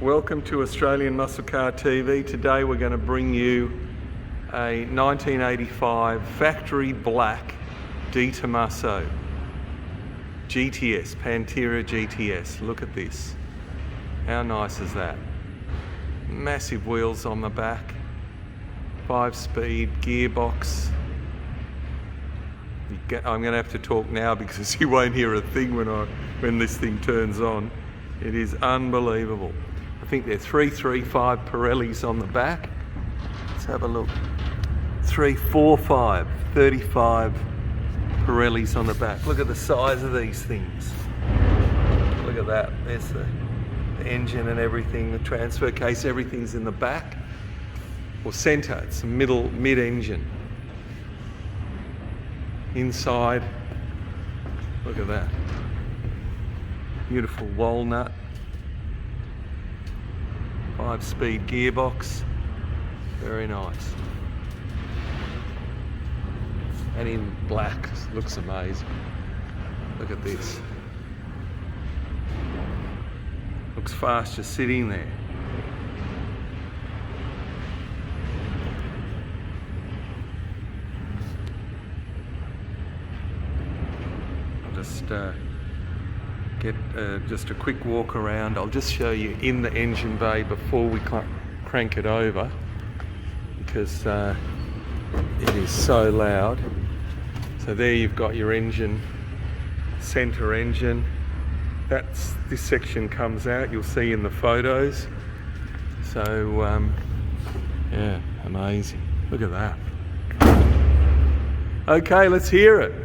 Welcome to Australian Muscle Car TV. Today we're going to bring you a 1985 factory black Tomaso GTS, Pantera GTS. Look at this. How nice is that? Massive wheels on the back, 5-speed gearbox. I'm going to have to talk now because you won't hear a thing when this thing turns on. It is unbelievable. I think they're 335 Pirellis on the back. Let's have a look. 345, 35 Pirellis on the back. Look at the size of these things. Look at that. There's the engine and everything, the transfer case, everything's in the back. Or centre, it's the mid-engine. Inside, look at that. Beautiful walnut. 5-speed gearbox. Very nice. And in black, looks amazing. Look at this. Looks fast just sitting there. I'll just get just a quick walk around. I'll just show you in the engine bay before we crank it over, because it is so loud. So there you've got your engine, center engine. This section comes out, you'll see in the photos. So yeah, amazing. Look at that. Okay, let's hear it.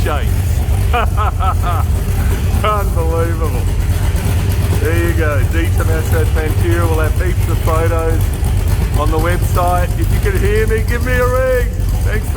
Shakes. Unbelievable. There you go, Tomaso Pantera. We'll have heaps of photos on the website. If you can hear me, give me a ring. Thanks for